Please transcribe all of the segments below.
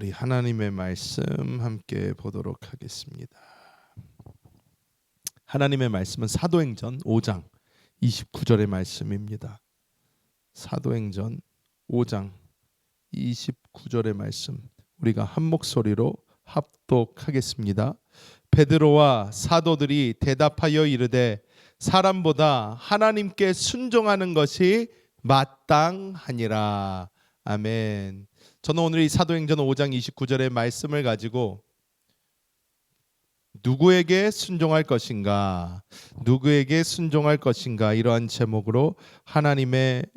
우리 하나님의 말씀 함께 보도록 하겠습니다. 하나님의 말씀은 사도행전 5장 29절의 말씀입니다. 사도행전 5장 29절의 말씀 우리가 한 목소리로 합독하겠습니다. 베드로와 사도들이 대답하여 이르되 사람보다 하나님께 순종하는 것이 마땅하니라. 아멘. 저는 오늘 이 사도행전 5장 29절의 말씀을 가지고 누구에게 순종할 것인가, 누구에게 순종할 것인가, 이러한 제목으로 하나님의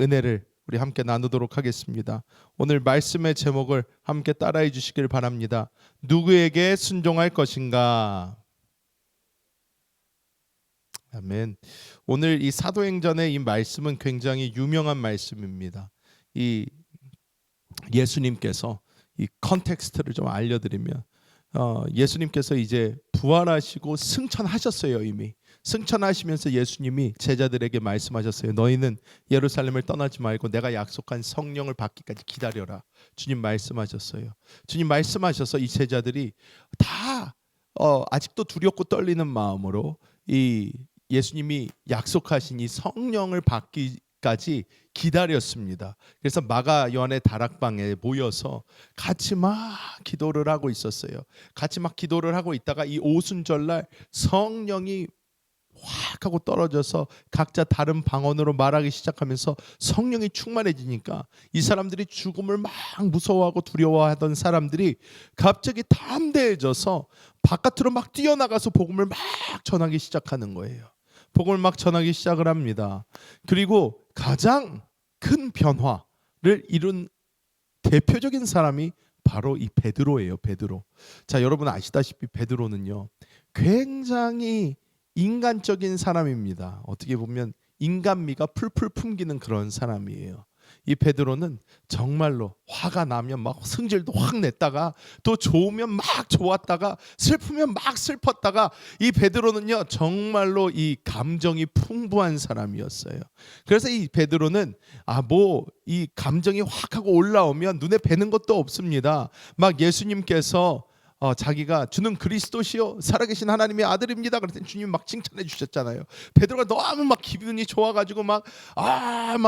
은혜를 우리 함께 나누도록 하겠습니다. 오늘 말씀의 제목을 함께 따라해 주시길 바랍니다. 누구에게 순종할 것인가. 아멘. 오늘 이 사도행전의 이 말씀은 굉장히 유명한 말씀입니다. 이 예수님께서 이 컨텍스트를 좀 알려드리면 예수님께서 이제 부활하시고 승천하셨어요. 이미 승천하시면서 예수님이 제자들에게 말씀하셨어요. 너희는 예루살렘을 떠나지 말고 내가 약속한 성령을 받기까지 기다려라. 주님 말씀하셨어요. 주님 말씀하셔서 이 제자들이 다 아직도 두렵고 떨리는 마음으로 이 예수님이 약속하신 이 성령을 받기까지 기다렸습니다. 그래서 마가 요한의 다락방에 모여서 같이 막 기도를 하고 있었어요. 같이 막 기도를 하고 있다가 이 오순절날 성령이 확 하고 떨어져서 각자 다른 방언으로 말하기 시작하면서 성령이 충만해지니까 이 사람들이 죽음을 막 무서워하고 두려워하던 사람들이 갑자기 담대해져서 바깥으로 막 뛰어나가서 복음을 막 전하기 시작하는 거예요. 복음을 막 전하기 시작을 합니다. 그리고 가장 큰 변화를 이룬 대표적인 사람이 바로 이 베드로예요. 베드로. 자, 여러분 아시다시피 베드로는요 굉장히 인간적인 사람입니다. 어떻게 보면 인간미가 풀풀 풍기는 그런 사람이에요. 이 베드로는 정말로 화가 나면 막 승질도 확 냈다가 또 좋으면 막 좋았다가 슬프면 막 슬펐다가 이 베드로는요 정말로 이 감정이 풍부한 사람이었어요. 그래서 이 베드로는 이 감정이 확 하고 올라오면 눈에 뵈는 것도 없습니다. 막 예수님께서 자기가 주는 그리스도시요 살아계신 하나님의 아들입니다. 그랬더니 주님 막 칭찬해 주셨잖아요. 베드로가 너무 막 기분이 좋아가지고 막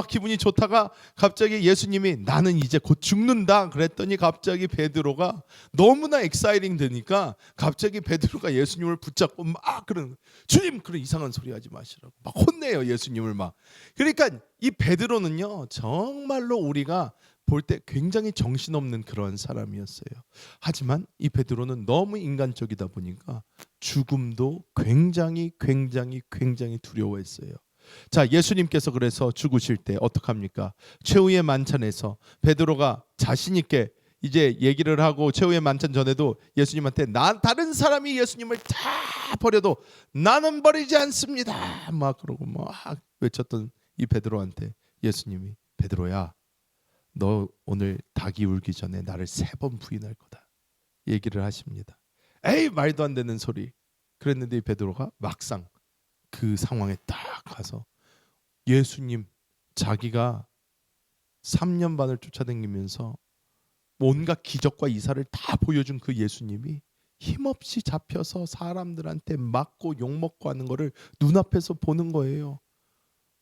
기분이 좋다가 갑자기 예수님이 나는 이제 곧 죽는다 그랬더니 갑자기 베드로가 너무나 엑사이팅 되니까 갑자기 베드로가 예수님을 붙잡고 막 그런 주님 그런 이상한 소리 하지 마시라고 막 혼내요 예수님을 막. 그러니까 이 베드로는요 정말로 우리가 볼 때 굉장히 정신없는 그런 사람이었어요. 하지만 이 베드로는 너무 인간적이다 보니까 죽음도 굉장히 두려워했어요. 자, 예수님께서 그래서 죽으실 때 어떡합니까? 최후의 만찬에서 베드로가 자신 있게 이제 얘기를 하고 최후의 만찬 전에도 예수님한테 다른 사람이 예수님을 다 버려도 나는 버리지 않습니다. 막 그러고 막 외쳤던 이 베드로한테 예수님이 베드로야 너 오늘 닭이 울기 전에 나를 3번 부인할 거다 얘기를 하십니다. 에이 말도 안 되는 소리. 그랬는데 이 베드로가 막상 그 상황에 딱 가서 예수님 자기가 3년 반을 쫓아다니면서 온갖 기적과 이사를 다 보여준 그 예수님이 힘없이 잡혀서 사람들한테 맞고 욕먹고 하는 거를 눈앞에서 보는 거예요.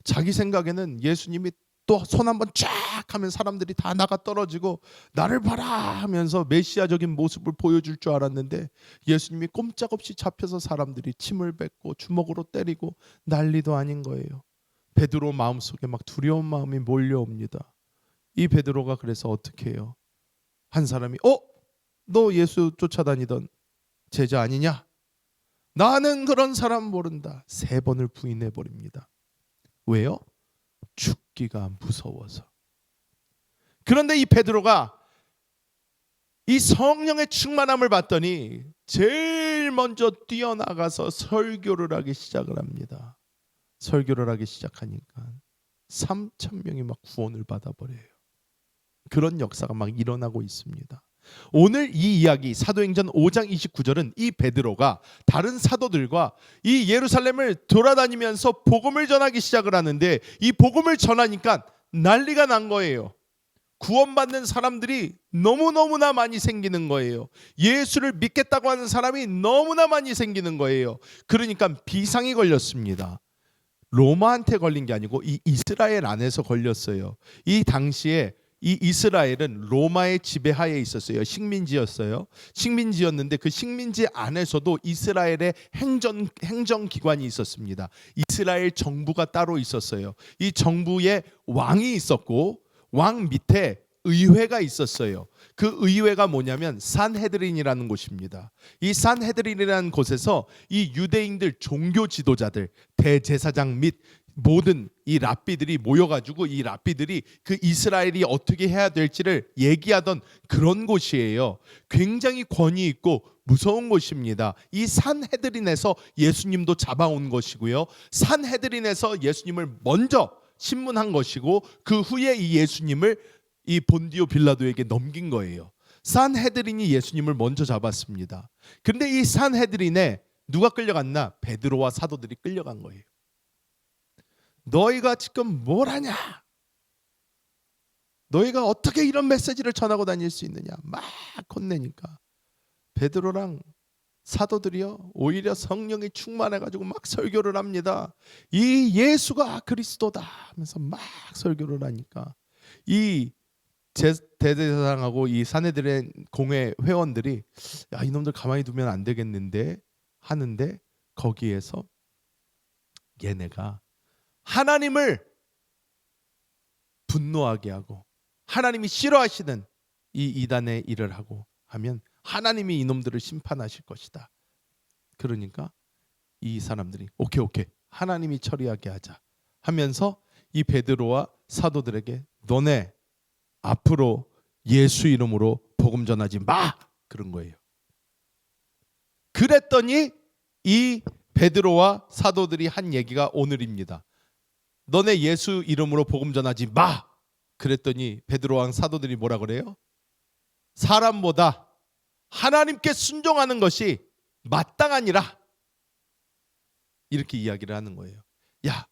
자기 생각에는 예수님이 또 손 한번 쫙 하면 사람들이 다 나가 떨어지고 나를 봐라 하면서 메시아적인 모습을 보여줄 줄 알았는데 예수님이 꼼짝없이 잡혀서 사람들이 침을 뱉고 주먹으로 때리고 난리도 아닌 거예요. 베드로 마음속에 막 두려운 마음이 몰려옵니다. 이 베드로가 그래서 어떻게 해요? 한 사람이 너 예수 쫓아다니던 제자 아니냐? 나는 그런 사람 모른다. 3번을 부인해버립니다. 왜요? 죽기가 무서워서. 그런데 이 베드로가 이 성령의 충만함을 받더니 제일 먼저 뛰어나가서 설교를 하기 시작을 합니다. 설교를 하기 시작하니까 3,000명이 막 구원을 받아버려요. 그런 역사가 막 일어나고 있습니다. 오늘 이 이야기 사도행전 5장 29절은 이 베드로가 다른 사도들과 이 예루살렘을 돌아다니면서 복음을 전하기 시작을 하는데 이 복음을 전하니까 난리가 난 거예요. 구원받는 사람들이 너무너무나 많이 생기는 거예요. 예수를 믿겠다고 하는 사람이 너무나 많이 생기는 거예요. 그러니까 비상이 걸렸습니다. 로마한테 걸린 게 아니고 이 이스라엘 안에서 걸렸어요. 이 당시에 이 이스라엘은 로마의 지배하에 있었어요. 식민지였어요. 식민지였는데 그 식민지 안에서도 이스라엘의 행정기관이 있었습니다. 이스라엘 정부가 따로 있었어요. 이 정부에 왕이 있었고 왕 밑에 의회가 있었어요. 그 의회가 뭐냐면 산헤드린이라는 곳입니다. 이 산헤드린이라는 곳에서 이 유대인들 종교 지도자들, 대제사장 및 모든 이 랍비들이 모여가지고 이 랍비들이 그 이스라엘이 어떻게 해야 될지를 얘기하던 그런 곳이에요. 굉장히 권위 있고 무서운 곳입니다. 이 산헤드린에서 예수님도 잡아온 것이고요. 산헤드린에서 예수님을 먼저 신문한 것이고 그 후에 이 예수님을 이 본디오 빌라도에게 넘긴 거예요. 산헤드린이 예수님을 먼저 잡았습니다. 그런데 이 산헤드린에 누가 끌려갔나? 베드로와 사도들이 끌려간 거예요. 너희가 지금 뭘 하냐? 너희가 어떻게 이런 메시지를 전하고 다닐 수 있느냐? 막 혼내니까 베드로랑 사도들이요 오히려 성령이 충만해가지고 막 설교를 합니다. 이 예수가 그리스도다 하면서 막 설교를 하니까 이 대제사장하고 이 산헤드린 공회 회원들이 야 이놈들 가만히 두면 안 되겠는데 하는데 거기에서 얘네가 하나님을 분노하게 하고 하나님이 싫어하시는 이 이단의 일을 하고 하면 하나님이 이놈들을 심판하실 것이다. 그러니까 이 사람들이 오케이 하나님이 처리하게 하자 하면서 이 베드로와 사도들에게 너네 앞으로 예수 이름으로 복음 전하지 마 그런 거예요. 그랬더니 이 베드로와 사도들이 한 얘기가 오늘입니다. 너네 예수 이름으로 복음 전하지 마. 그랬더니 베드로와 사도들이 뭐라 그래요? 사람보다 하나님께 순종하는 것이 마땅하니라. 이렇게 이야기를 하는 거예요. 야,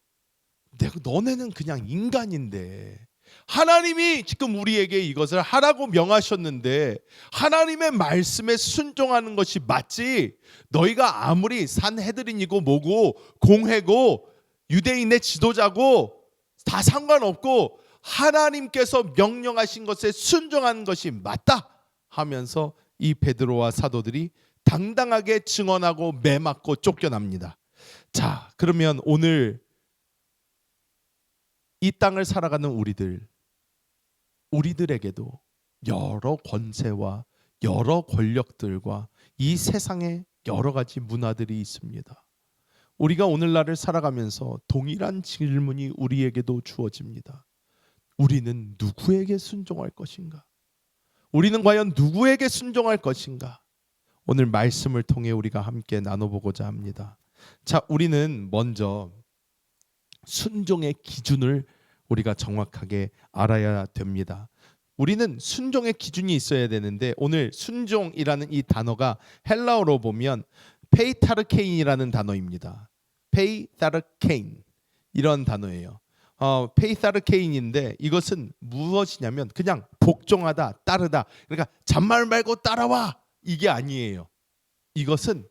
너네는 그냥 인간인데 하나님이 지금 우리에게 이것을 하라고 명하셨는데 하나님의 말씀에 순종하는 것이 맞지. 너희가 아무리 산헤드린이고 뭐고 공회고 유대인의 지도자고 다 상관없고 하나님께서 명령하신 것에 순종하는 것이 맞다 하면서 이 베드로와 사도들이 당당하게 증언하고 매맞고 쫓겨납니다. 자, 그러면 오늘 이 땅을 살아가는 우리들에게도 여러 권세와 여러 권력들과 이 세상에 여러 가지 문화들이 있습니다. 우리가 오늘날을 살아가면서 동일한 질문이 우리에게도 주어집니다. 우리는 누구에게 순종할 것인가? 우리는 과연 누구에게 순종할 것인가? 오늘 말씀을 통해 우리가 함께 나눠보고자 합니다. 자, 우리는 먼저 순종의 기준을 우리가 정확하게 알아야 됩니다. 우리는 순종의 기준이 있어야 되는데 오늘 순종이라는 이 단어가 헬라어로 보면 페이타르케인이라는 단어입니다. 페이타르케인 이런 단어예요. 페이타르케인인데 이것은 무엇이냐면 그냥 복종하다, 따르다. 그러니까 잔말 말고 따라와 이게 아니에요. 이것은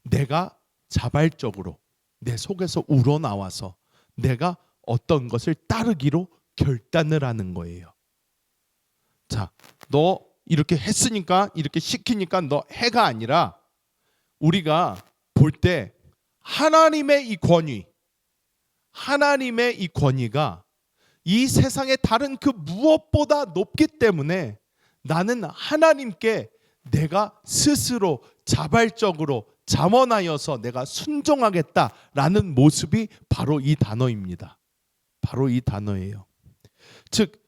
내가 자발적으로 내 속에서 우러나와서 내가 어떤 것을 따르기로 결단을 하는 거예요. 자, 너 이렇게 했으니까 이렇게 시키니까 너 해가 아니라 우리가 볼 때 하나님의 이 권위가 이 세상의 다른 그 무엇보다 높기 때문에 나는 하나님께 내가 스스로 자발적으로 잠언하여서 내가 순종하겠다라는 모습이 바로 이 단어입니다. 바로 이 단어예요. 즉,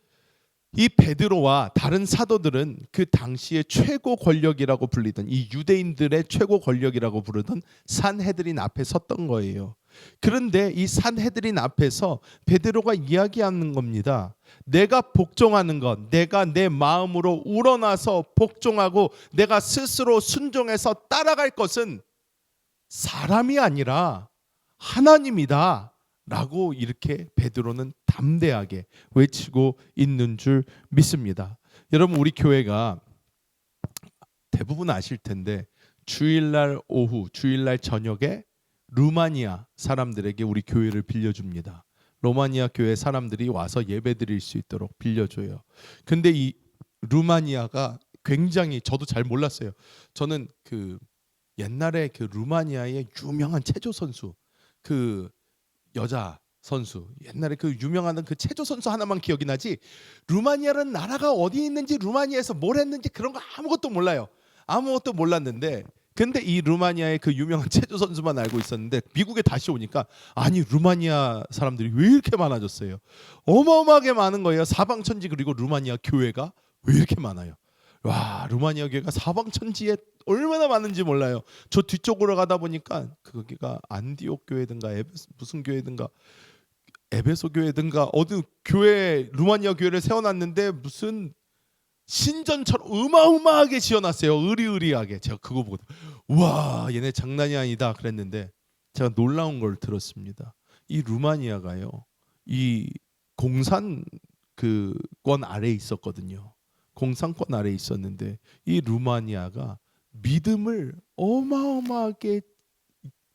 이 베드로와 다른 사도들은 그 당시의 최고 권력이라고 불리던 이 유대인들의 최고 권력이라고 부르던 산헤드린 앞에 섰던 거예요. 그런데 이 산헤드린 앞에서 베드로가 이야기하는 겁니다. 내가 복종하는 것, 내가 내 마음으로 우러나서 복종하고 내가 스스로 순종해서 따라갈 것은 사람이 아니라 하나님이다 라고 이렇게 베드로는 담대하게 외치고 있는 줄 믿습니다. 여러분, 우리 교회가 대부분 아실 텐데 주일날 오후, 주일날 저녁에 루마니아 사람들에게 우리 교회를 빌려줍니다. 로마니아 교회 사람들이 와서 예배드릴 수 있도록 빌려줘요. 근데 이 루마니아가 굉장히, 저도 잘 몰랐어요. 저는 그 옛날에 그 루마니아의 유명한 체조 선수, 그 여자 선수, 옛날에 그 유명한 그 체조 선수 하나만 기억이 나지, 루마니아라는 나라가 어디 있는지, 루마니아에서 뭘 했는지 그런 거 아무것도 몰라요. 아무것도 몰랐는데, 근데 이 루마니아의 그 유명한 체조 선수만 알고 있었는데, 미국에 다시 오니까 아니 루마니아 사람들이 왜 이렇게 많아졌어요? 어마어마하게 많은 거예요. 사방천지. 그리고 루마니아 교회가 왜 이렇게 많아요? 와, 루마니아 교회가 사방천지에 얼마나 많은지 몰라요. 저 뒤쪽으로 가다 보니까 거기가 안디옥 교회든가 무슨 교회든가 에베소 교회든가 어느 교회, 루마니아 교회를 세워놨는데 무슨 신전처럼 어마어마하게 지어놨어요. 으리으리하게. 제가 그거 보고 우와, 얘네 장난이 아니다 그랬는데, 제가 놀라운 걸 들었습니다. 이 루마니아가요, 이 공산 그권 아래에 있었거든요. 공산권 아래에 있었는데 이 루마니아가 믿음을 어마어마하게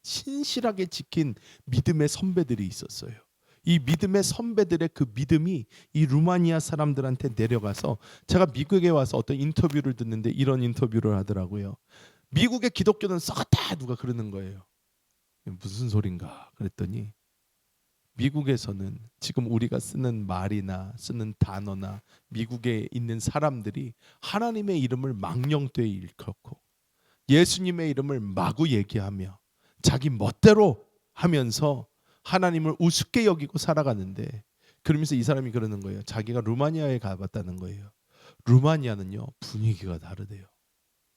신실하게 지킨 믿음의 선배들이 있었어요. 이 믿음의 선배들의 그 믿음이 이 루마니아 사람들한테 내려가서, 제가 미국에 와서 어떤 인터뷰를 듣는데 이런 인터뷰를 하더라고요. 미국의 기독교는 썩었다, 누가 그러는 거예요. 무슨 소린가 그랬더니, 미국에서는 지금 우리가 쓰는 말이나 쓰는 단어나 미국에 있는 사람들이 하나님의 이름을 망령되이 일컫고 예수님의 이름을 마구 얘기하며 자기 멋대로 하면서 하나님을 우습게 여기고 살아가는데, 그러면서 이 사람이 그러는 거예요. 자기가 루마니아에 가봤다는 거예요. 루마니아는요, 분위기가 다르대요.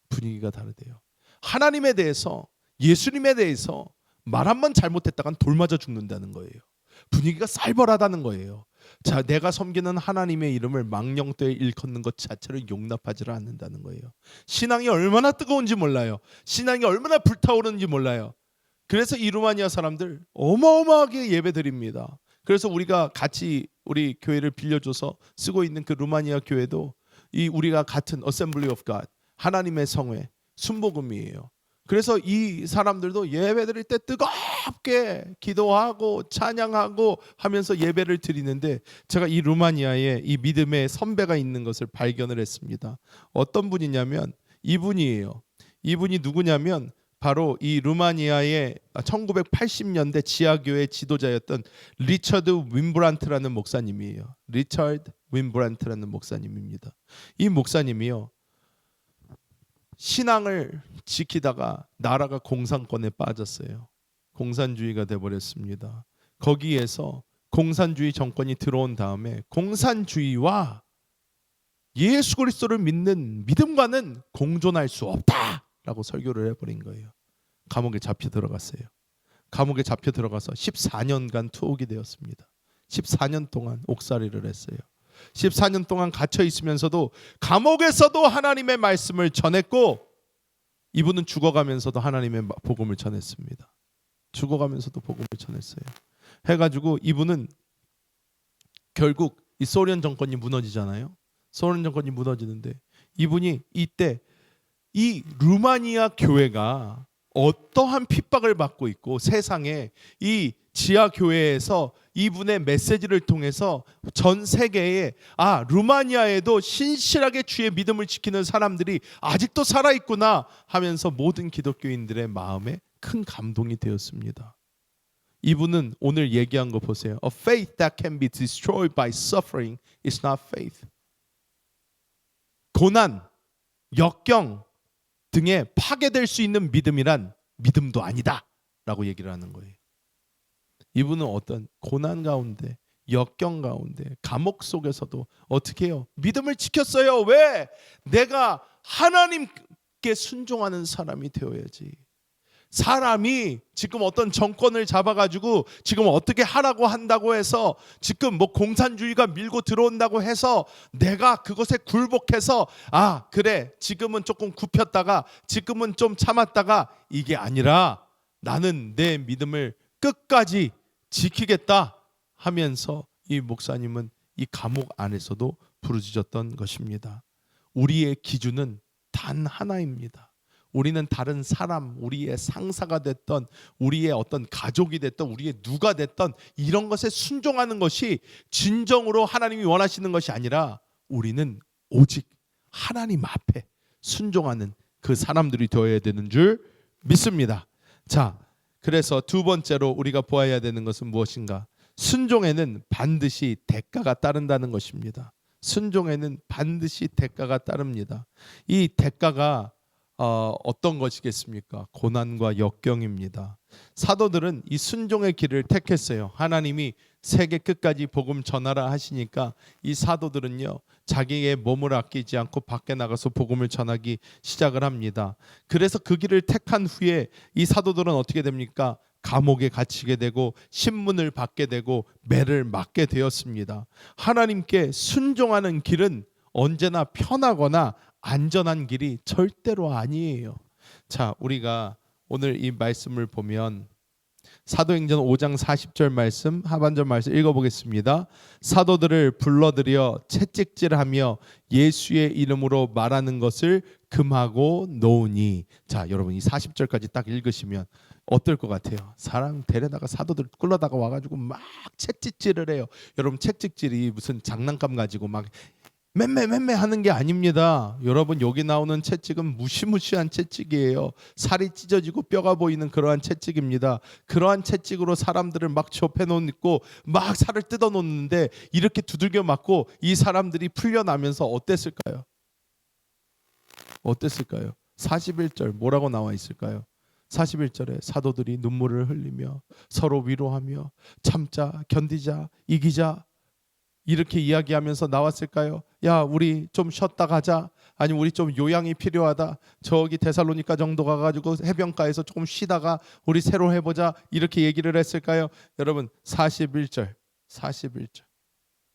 분위기가 다르대요. 하나님에 대해서, 예수님에 대해서 말 한 번 잘못했다간 돌 맞아 죽는다는 거예요. 분위기가 쌀벌하다는 거예요. 자, 내가 섬기는 하나님의 이름을 망령되이 일컫는 것 자체를 용납하지를 않는다는 거예요. 신앙이 얼마나 뜨거운지 몰라요. 신앙이 얼마나 불타오르는지 몰라요. 그래서 이 루마니아 사람들 어마어마하게 예배드립니다. 그래서 우리가 같이 우리 교회를 빌려줘서 쓰고 있는 그 루마니아 교회도 이 우리가 같은 Assembly of God, 하나님의 성회, 순복음이에요. 그래서 이 사람들도 예배드릴 때 뜨겁게 기도하고 찬양하고 하면서 예배를 드리는데, 제가 이 루마니아에 이 믿음의 선배가 있는 것을 발견을 했습니다. 어떤 분이냐면 이분이에요. 이분이 누구냐면 바로 이 루마니아의 1980년대 지하교회 지도자였던 리처드 윈브란트라는 목사님이에요. 리처드 윈브란트라는 목사님입니다. 이 목사님이요, 신앙을 지키다가 나라가 공산권에 빠졌어요. 공산주의가 돼버렸습니다. 거기에서 공산주의 정권이 들어온 다음에 공산주의와 예수 그리스도를 믿는 믿음과는 공존할 수 없다라고 설교를 해버린 거예요. 감옥에 잡혀 들어갔어요. 감옥에 잡혀 들어가서 14년간 투옥이 되었습니다. 14년 동안 옥살이를 했어요. 14년 동안 갇혀 있으면서도 감옥에서도 하나님의 말씀을 전했고, 이분은 죽어가면서도 하나님의 복음을 전했습니다. 죽어가면서도 복음을 전했어요. 해가지고 이분은 결국 이 소련 정권이 무너지잖아요. 소련 정권이 무너지는데 이분이 이때 이 루마니아 교회가 어떠한 핍박을 받고 있고, 세상에 이 지하 교회에서 이분의 메시지를 통해서 전 세계에 루마니아에도 신실하게 주의 믿음을 지키는 사람들이 아직도 살아있구나 하면서 모든 기독교인들의 마음에 큰 감동이 되었습니다. 이분은 오늘 얘기한 거 보세요. A faith that can be destroyed by suffering is not faith. 고난, 역경 등에 파괴될 수 있는 믿음이란 믿음도 아니다 라고 얘기를 하는 거예요. 이분은 어떤 고난 가운데, 역경 가운데, 감옥 속에서도 어떻게 해요? 믿음을 지켰어요. 왜? 내가 하나님께 순종하는 사람이 되어야지. 사람이 지금 어떤 정권을 잡아가지고 지금 어떻게 하라고 한다고 해서, 지금 뭐 공산주의가 밀고 들어온다고 해서 내가 그것에 굴복해서 그래 지금은 조금 굽혔다가 지금은 좀 참았다가, 이게 아니라 나는 내 믿음을 끝까지 지키겠다 하면서 이 목사님은 이 감옥 안에서도 부르짖었던 것입니다. 우리의 기준은 단 하나입니다. 우리는 다른 사람, 우리의 상사가 됐던, 우리의 어떤 가족이 됐던, 우리의 누가 됐던 이런 것에 순종하는 것이 진정으로 하나님이 원하시는 것이 아니라 우리는 오직 하나님 앞에 순종하는 그 사람들이 되어야 되는 줄 믿습니다. 자, 그래서 두 번째로 우리가 보아야 되는 것은 무엇인가? 순종에는 반드시 대가가 따른다는 것입니다. 순종에는 반드시 대가가 따릅니다. 이 대가가 어떤 것이겠습니까? 고난과 역경입니다. 사도들은 이 순종의 길을 택했어요. 하나님이 세계 끝까지 복음 전하라 하시니까 이 사도들은요, 자기의 몸을 아끼지 않고 밖에 나가서 복음을 전하기 시작을 합니다. 그래서 그 길을 택한 후에 이 사도들은 어떻게 됩니까? 감옥에 갇히게 되고 신문을 받게 되고 매를 맞게 되었습니다. 하나님께 순종하는 길은 언제나 편하거나 안전한 길이 절대로 아니에요. 자, 우리가 오늘 이 말씀을 보면 사도행전 5장 40절 말씀, 하반절 말씀 읽어보겠습니다. 사도들을 불러들여 채찍질하며 예수의 이름으로 말하는 것을 금하고 놓으니. 자, 여러분 이 40절까지 딱 읽으시면 어떨 것 같아요? 사람 데려다가 사도들 끌러다가 와가지고 막 채찍질을 해요. 여러분 채찍질이 무슨 장난감 가지고 막 맴매 하는 게 아닙니다. 여러분 여기 나오는 채찍은 무시무시한 채찍이에요. 살이 찢어지고 뼈가 보이는 그러한 채찍입니다. 그러한 채찍으로 사람들을 막 접해놓고 막 살을 뜯어놓는데 이렇게 두들겨 맞고 이 사람들이 풀려나면서 어땠을까요? 어땠을까요? 41절 뭐라고 나와 있을까요? 41절에 사도들이 눈물을 흘리며 서로 위로하며 참자, 견디자, 이기자 이렇게 이야기하면서 나왔을까요? 야, 우리 좀 쉬었다 가자. 아니면 우리 좀 요양이 필요하다. 저기 데살로니가 정도 가가지고 해변가에서 조금 쉬다가 우리 새로 해보자. 이렇게 얘기를 했을까요? 여러분 41절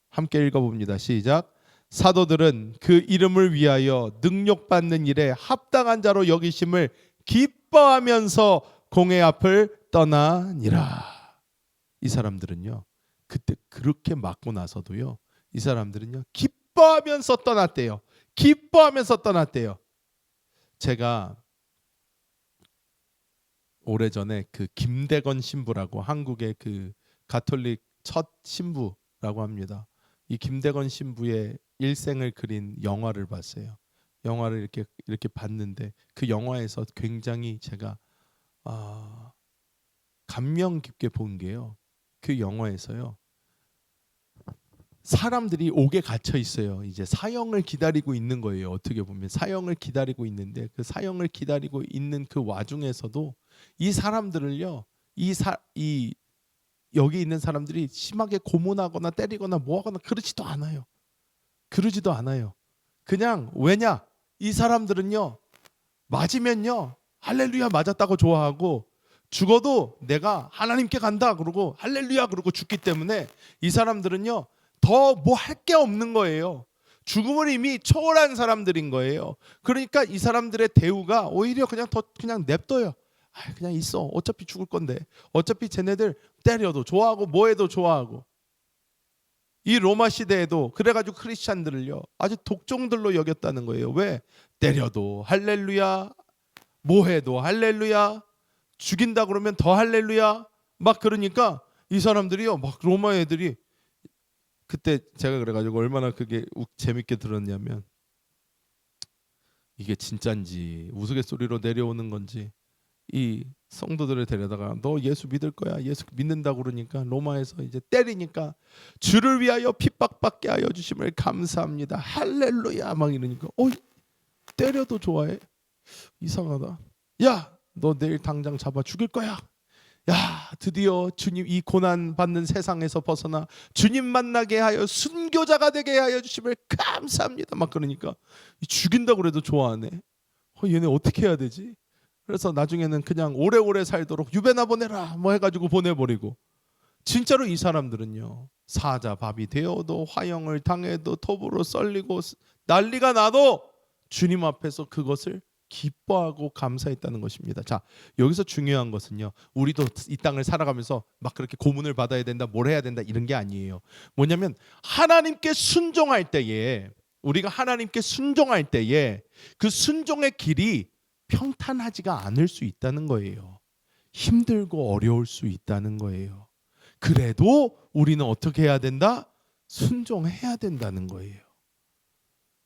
함께 읽어봅니다. 시작. 사도들은 그 이름을 위하여 능력받는 일에 합당한 자로 여기심을 기뻐하면서 공회 앞을 떠나니라. 이 사람들은요, 그때 그렇게 맞고 나서도요, 이 사람들은요 기뻐하면서 떠났대요. 기뻐하면서 떠났대요. 제가 오래전에 그 김대건 신부라고 한국의 그 가톨릭 첫 신부라고 합니다. 이 김대건 신부의 일생을 그린 영화를 봤어요. 영화를 이렇게 봤는데 그 영화에서 굉장히 제가 감명 깊게 본 게요. 그 영화에서요. 사람들이 옥에 갇혀 있어요. 이제 사형을 기다리고 있는 거예요. 어떻게 보면 사형을 기다리고 있는데 그 사형을 기다리고 있는 그 와중에서도 이 사람들을요. 여기 있는 사람들이 심하게 고문하거나 때리거나 뭐하거나 그러지도 않아요. 그러지도 않아요. 그냥 왜냐? 이 사람들은요. 맞으면요. 할렐루야 맞았다고 좋아하고 죽어도 내가 하나님께 간다 그러고 할렐루야 그러고 죽기 때문에 이 사람들은요. 더 뭐 할 게 없는 거예요. 죽음을 이미 초월한 사람들인 거예요. 그러니까 이 사람들의 대우가 오히려 그냥 냅둬요. 그냥 있어. 어차피 죽을 건데. 어차피 쟤네들 때려도 좋아하고 뭐해도 좋아하고. 이 로마 시대에도 그래가지고 크리스찬들을요 아주 독종들로 여겼다는 거예요. 왜? 때려도 할렐루야, 뭐해도 할렐루야, 죽인다 그러면 더 할렐루야. 막 그러니까 이 사람들이요 막 로마 애들이 그때 제가 그래가지고 얼마나 그게 재밌게 들었냐면 이게 진짠지 우스갯소리로 내려오는 건지 이 성도들을 데려다가 너 예수 믿을 거야. 예수 믿는다고 그러니까 로마에서 이제 때리니까 주를 위하여 핍박받게 하여 주심을 감사합니다. 할렐루야 막 이러니까 때려도 좋아해. 이상하다. 야, 너 내일 당장 잡아 죽일 거야. 야, 드디어 주님 이 고난 받는 세상에서 벗어나 주님 만나게 하여 순교자가 되게 하여 주심을 감사합니다. 막 그러니까 죽인다고 그래도 좋아하네. 얘네 어떻게 해야 되지? 그래서 나중에는 그냥 오래오래 살도록 유배나 보내라 뭐 해가지고 보내버리고. 진짜로 이 사람들은요 사자밥이 되어도 화형을 당해도 톱으로 썰리고 난리가 나도 주님 앞에서 그것을 기뻐하고 감사했다는 것입니다. 자, 여기서 중요한 것은요. 우리도 이 땅을 살아가면서 막 그렇게 고문을 받아야 된다, 뭘 해야 된다 이런 게 아니에요. 뭐냐면 하나님께 순종할 때에 우리가 하나님께 순종할 때에 그 순종의 길이 평탄하지가 않을 수 있다는 거예요. 힘들고 어려울 수 있다는 거예요. 그래도 우리는 어떻게 해야 된다? 순종해야 된다는 거예요.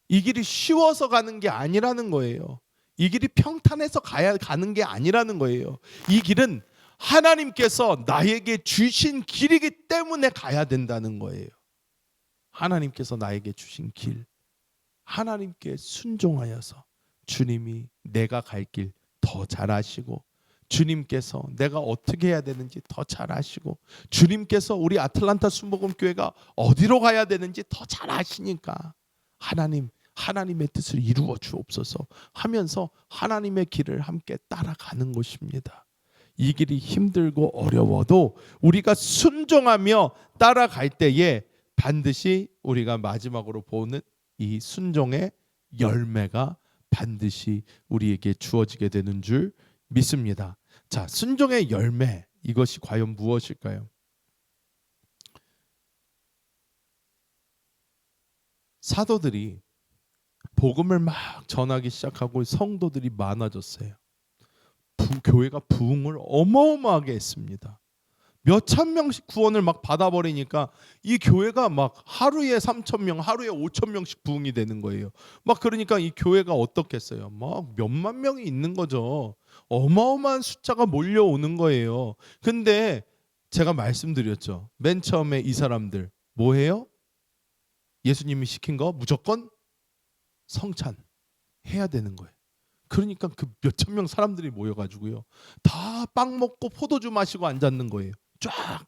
이 길이 쉬워서 가는 게 아니라는 거예요. 이 길이 평탄해서 가는 게 아니라는 거예요. 이 길은 하나님께서 나에게 주신 길이기 때문에 가야 된다는 거예요. 하나님께서 나에게 주신 길, 하나님께 순종하여서 주님이 내가 갈 길 더 잘 아시고, 주님께서 내가 어떻게 해야 되는지 더 잘 아시고, 주님께서 우리 아틀란타 순복음교회가 어디로 가야 되는지 더 잘 아시니까 하나님의 뜻을 이루어 주옵소서 하면서 하나님의 길을 함께 따라가는 것입니다. 이 길이 힘들고 어려워도 우리가 순종하며 따라갈 때에 반드시 우리가 마지막으로 보는 이 순종의 열매가 반드시 우리에게 주어지게 되는 줄 믿습니다. 자, 순종의 열매, 이것이 과연 무엇일까요? 사도들이 복음을 막 전하기 시작하고 성도들이 많아졌어요. 교회가 부흥을 어마어마하게 했습니다. 몇천 명씩 구원을 막 받아버리니까 이 교회가 막 하루에 3,000명, 하루에 5,000명씩 부흥이 되는 거예요. 막 그러니까 이 교회가 어떻겠어요? 막 몇만 명이 있는 거죠. 어마어마한 숫자가 몰려오는 거예요. 근데 제가 말씀드렸죠. 맨 처음에 이 사람들 뭐해요? 예수님이 시킨 거 무조건 성찬 해야 되는 거예요. 그러니까 그 몇천 명 사람들이 모여가지고요, 다 빵 먹고 포도주 마시고 앉았는 거예요. 쫙.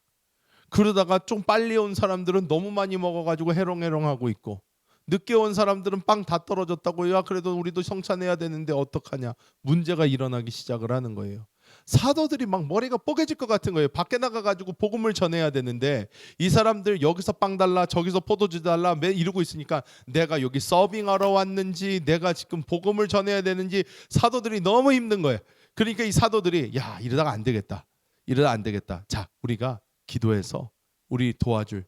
그러다가 좀 빨리 온 사람들은 너무 많이 먹어가지고 해롱해롱하고 있고, 늦게 온 사람들은 빵 다 떨어졌다고, 야 그래도 우리도 성찬해야 되는데 어떡하냐, 문제가 일어나기 시작을 하는 거예요. 사도들이 막 머리가 뽀개질 것 같은 거예요. 밖에 나가가지고 복음을 전해야 되는데 이 사람들 여기서 빵 달라 저기서 포도주 달라 매 이러고 있으니까 내가 여기 서빙하러 왔는지 내가 지금 복음을 전해야 되는지 사도들이 너무 힘든 거예요. 그러니까 이 사도들이 야 이러다가 안 되겠다. 이러다 안 되겠다. 자, 우리가 기도해서 우리 도와줄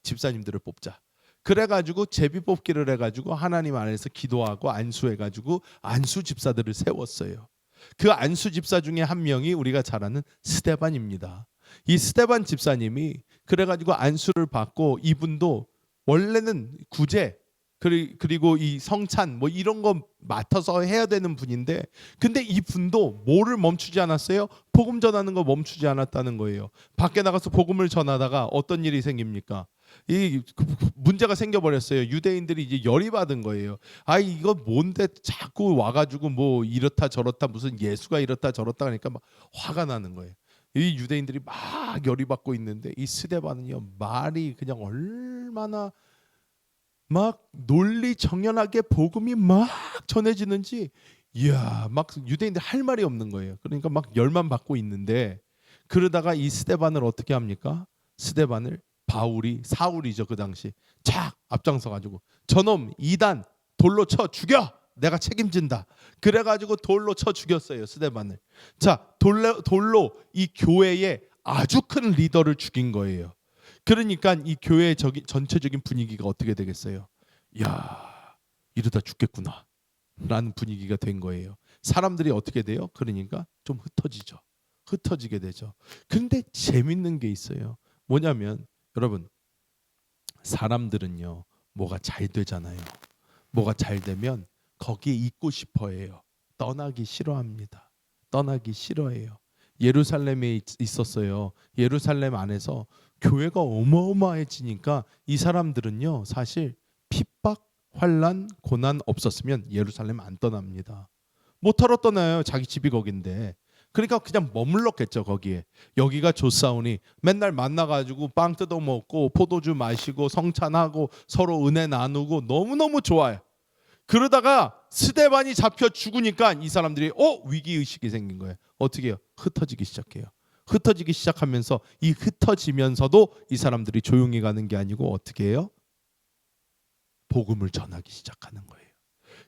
집사님들을 뽑자. 그래가지고 제비 뽑기를 해가지고 하나님 안에서 기도하고 안수해가지고 안수 집사들을 세웠어요. 그 안수 집사 중에 한 명이 우리가 잘 아는 스데반입니다. 이 스데반 집사님이 그래가지고 안수를 받고, 이분도 원래는 구제 그리고 이 성찬 뭐 이런 거 맡아서 해야 되는 분인데, 근데 이 분도 뭐를 멈추지 않았어요? 복음 전하는 거 멈추지 않았다는 거예요. 밖에 나가서 복음을 전하다가 어떤 일이 생깁니까? 이 문제가 생겨버렸어요. 유대인들이 이제 열이 받은 거예요. 아 이거 뭔데 자꾸 와가지고 뭐 이렇다 저렇다 무슨 예수가 이렇다 저렇다 하니까 막 화가 나는 거예요. 이 유대인들이 막 열이 받고 있는데 이 스데반은요, 말이 그냥 얼마나 막 논리정연하게 복음이 막 전해지는지, 이야 막 유대인들 할 말이 없는 거예요. 그러니까 막 열만 받고 있는데, 그러다가 이 스데반을 어떻게 합니까? 스데반을 사울이죠 그 당시, 착 앞장서 가지고 저놈 이단 돌로 쳐 죽여, 내가 책임진다. 그래가지고 돌로 쳐 죽였어요 스데반을. 자, 돌로 이 교회의 아주 큰 리더를 죽인 거예요. 그러니까 이 교회의 전체적인 분위기가 어떻게 되겠어요? 야 이러다 죽겠구나 라는 분위기가 된 거예요. 사람들이 어떻게 돼요? 그러니까 좀 흩어지게 되죠. 근데 재밌는 게 있어요. 뭐냐면 여러분, 사람들은요 뭐가 잘 되잖아요. 뭐가 잘 되면 거기에 있고 싶어 해요. 떠나기 싫어합니다. 떠나기 싫어해요. 예루살렘에 있었어요. 예루살렘 안에서 교회가 어마어마해지니까 이 사람들은요 사실 핍박, 환난, 고난 없었으면 예루살렘 안 떠납니다. 못하러 떠나요. 자기 집이 거긴데. 그러니까 그냥 머물렀겠죠 거기에. 여기가 좋사오니 맨날 만나가지고 빵 뜯어 먹고 포도주 마시고 성찬하고 서로 은혜 나누고 너무너무 좋아요. 그러다가 스데반이 잡혀 죽으니까 이 사람들이 위기의식이 생긴 거예요. 어떻게 해요? 흩어지기 시작해요. 흩어지기 시작하면서 이 흩어지면서도 이 사람들이 조용히 가는 게 아니고 어떻게 해요? 복음을 전하기 시작하는 거예요.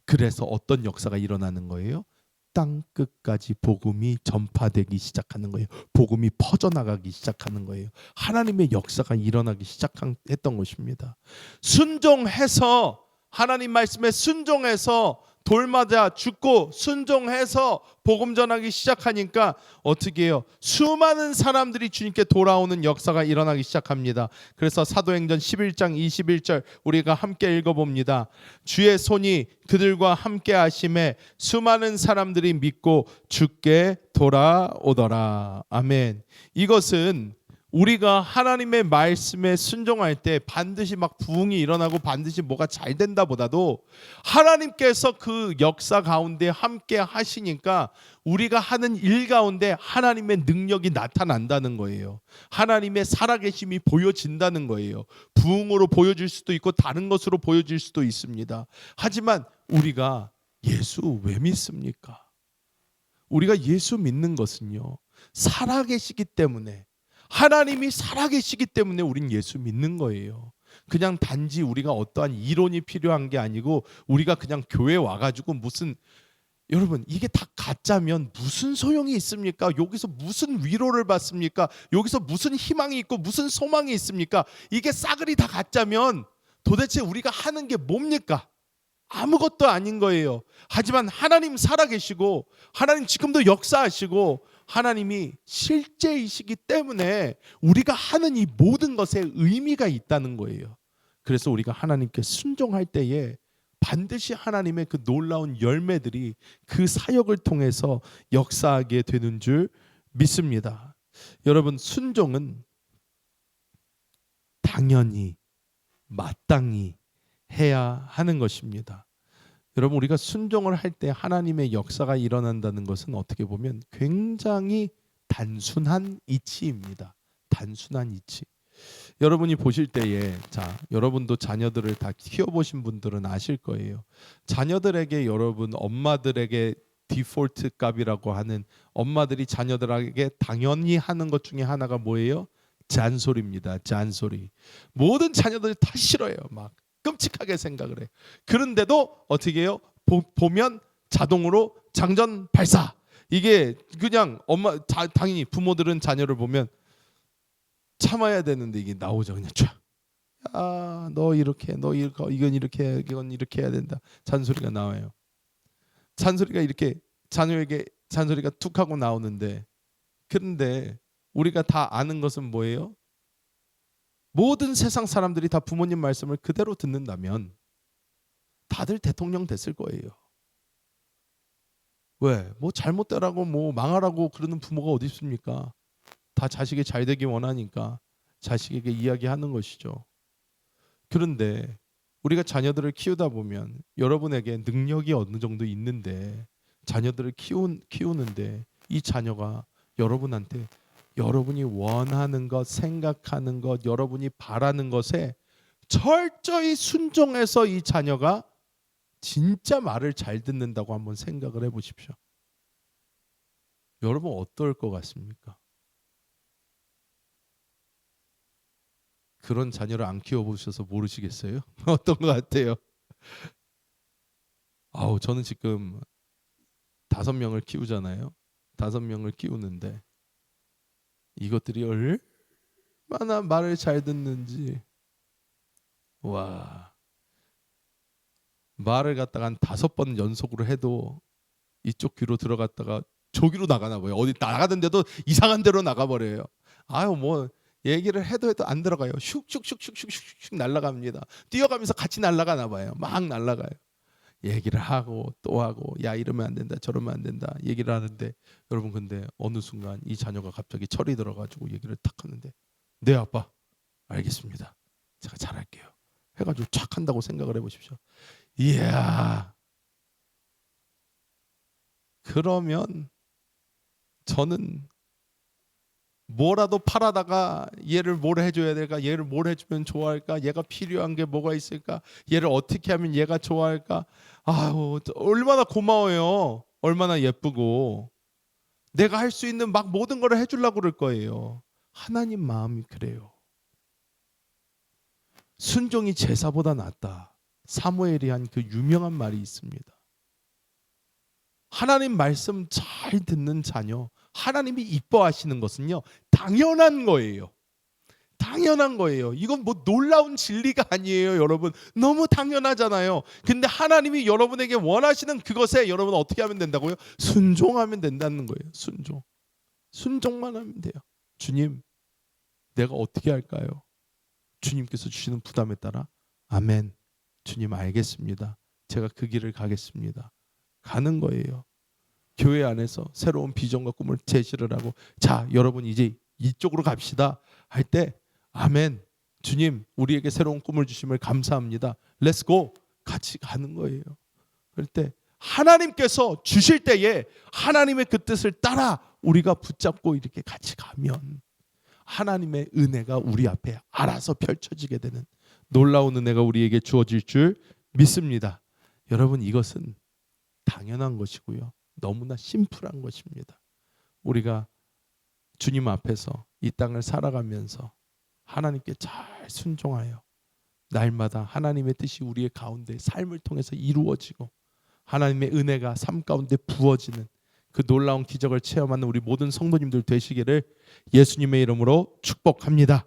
그래서 어떤 역사가 일어나는 거예요? 땅 끝까지 복음이 전파되기 시작하는 거예요. 복음이 퍼져나가기 시작하는 거예요. 하나님의 역사가 일어나기 시작했던 것입니다. 순종해서, 하나님 말씀에 순종해서 돌 맞아 죽고 순종해서 복음 전하기 시작하니까 어떻게 해요? 수많은 사람들이 주님께 돌아오는 역사가 일어나기 시작합니다. 그래서 사도행전 11장 21절 우리가 함께 읽어봅니다. 주의 손이 그들과 함께 하심에 수많은 사람들이 믿고 주께 돌아오더라. 아멘. 이것은 우리가 하나님의 말씀에 순종할 때 반드시 막 부흥이 일어나고 반드시 뭐가 잘 된다 보다도 하나님께서 그 역사 가운데 함께 하시니까 우리가 하는 일 가운데 하나님의 능력이 나타난다는 거예요. 하나님의 살아계심이 보여진다는 거예요. 부흥으로 보여질 수도 있고 다른 것으로 보여질 수도 있습니다. 하지만 우리가 예수 왜 믿습니까? 우리가 예수 믿는 것은요, 살아계시기 때문에, 하나님이 살아계시기 때문에 우린 예수 믿는 거예요. 그냥 단지 우리가 어떠한 이론이 필요한 게 아니고 우리가 그냥 교회 와가지고 무슨, 여러분 이게 다 가짜면 무슨 소용이 있습니까? 여기서 무슨 위로를 받습니까? 여기서 무슨 희망이 있고 무슨 소망이 있습니까? 이게 싸그리 다 가짜면 도대체 우리가 하는 게 뭡니까? 아무것도 아닌 거예요. 하지만 하나님 살아계시고 하나님 지금도 역사하시고 하나님이 실제이시기 때문에 우리가 하는 이 모든 것에 의미가 있다는 거예요. 그래서 우리가 하나님께 순종할 때에 반드시 하나님의 그 놀라운 열매들이 그 사역을 통해서 역사하게 되는 줄 믿습니다. 여러분, 순종은 당연히 마땅히 해야 하는 것입니다. 여러분, 우리가 순종을 할 때 하나님의 역사가 일어난다는 것은 어떻게 보면 굉장히 단순한 이치입니다. 단순한 이치. 여러분이 보실 때에, 자, 여러분도 자녀들을 다 키워보신 분들은 아실 거예요. 자녀들에게, 여러분 엄마들에게 디폴트 값이라고 하는, 엄마들이 자녀들에게 당연히 하는 것 중에 하나가 뭐예요? 잔소리입니다. 잔소리. 모든 자녀들이 다 싫어요. 막 끔찍하게 생각을 해요. 그런데도 어떻게 해요? 보면 자동으로 장전 발사. 이게 그냥 당연히 부모들은 자녀를 보면 참아야 되는데 이게 나오죠. 그냥 쫙. 아, 너 이렇게, 이건 이렇게, 이건 이렇게 해야 된다. 잔소리가 나와요. 잔소리가 이렇게 자녀에게 잔소리가 툭 하고 나오는데, 그런데 우리가 다 아는 것은 뭐예요? 모든 세상 사람들이 다 부모님 말씀을 그대로 듣는다면 다들 대통령 됐을 거예요. 왜? 뭐 잘못되라고 뭐 망하라고 그러는 부모가 어디 있습니까? 다 자식이 잘 되기 원하니까 자식에게 이야기하는 것이죠. 그런데 우리가 자녀들을 키우다 보면 여러분에게 능력이 어느 정도 있는데 자녀들을 키우는데 이 자녀가 여러분한테 여러분이 원하는 것, 생각하는 것, 여러분이 바라는 것에 철저히 순종해서 이 자녀가 진짜 말을 잘 듣는다고 한번 생각을 해보십시오. 여러분 어떨 것 같습니까? 그런 자녀를 안 키워보셔서 모르시겠어요? 어떤 것 같아요? 저는 지금 5명을 키우잖아요. 5명을 키우는데 이것들이 얼마나 말을 잘 듣는지, 와, 말을 갖다가 한 5번 연속으로 해도 이쪽 귀로 들어갔다가 저기로 나가나 봐요. 어디 나가던데도 이상한 데로 나가버려요. 뭐 얘기를 해도 안 들어가요. 슉슉슉슉슉슉 날아갑니다. 뛰어가면서 같이 날아가나 봐요. 막 날아가요. 얘기를 하고 또 하고, 야 이러면 안 된다 저러면 안 된다 얘기를 하는데, 여러분 근데 어느 순간 이 자녀가 갑자기 철이 들어가지고 얘기를 탁 하는데, 네 아빠 알겠습니다, 제가 잘할게요 해가지고 착 한다고 생각을 해보십시오. 이야, 그러면 저는 뭐라도 팔아다가 얘를 뭘 해줘야 될까? 얘를 뭘 해주면 좋아할까? 얘가 필요한 게 뭐가 있을까? 얘를 어떻게 하면 얘가 좋아할까? 얼마나 고마워요. 얼마나 예쁘고. 내가 할 수 있는 막 모든 걸 해주려고 그럴 거예요. 하나님 마음이 그래요. 순종이 제사보다 낫다. 사무엘이 한 그 유명한 말이 있습니다. 하나님 말씀 잘 듣는 자녀, 하나님이 이뻐하시는 것은요, 당연한 거예요. 당연한 거예요. 이건 뭐 놀라운 진리가 아니에요, 여러분. 너무 당연하잖아요. 근데 하나님이 여러분에게 원하시는 그것에 여러분 어떻게 하면 된다고요? 순종하면 된다는 거예요. 순종. 순종만 하면 돼요. 주님, 내가 어떻게 할까요? 주님께서 주시는 부담에 따라 아멘. 주님 알겠습니다. 제가 그 길을 가겠습니다. 가는 거예요. 교회 안에서 새로운 비전과 꿈을 제시를 하고, 자, 여러분 이제 이쪽으로 갑시다 할 때 아멘. 주님, 우리에게 새로운 꿈을 주심을 감사합니다. 렛츠고. 같이 가는 거예요. 그럴 때 하나님께서 주실 때에 하나님의 그 뜻을 따라 우리가 붙잡고 이렇게 같이 가면 하나님의 은혜가 우리 앞에 알아서 펼쳐지게 되는 놀라운 은혜가 우리에게 주어질 줄 믿습니다. 여러분, 이것은 당연한 것이고요. 너무나 심플한 것입니다. 우리가 주님 앞에서 이 땅을 살아가면서 하나님께 잘 순종하여 날마다 하나님의 뜻이 우리의 가운데 삶을 통해서 이루어지고 하나님의 은혜가 삶 가운데 부어지는 그 놀라운 기적을 체험하는 우리 모든 성도님들 되시기를 예수님의 이름으로 축복합니다.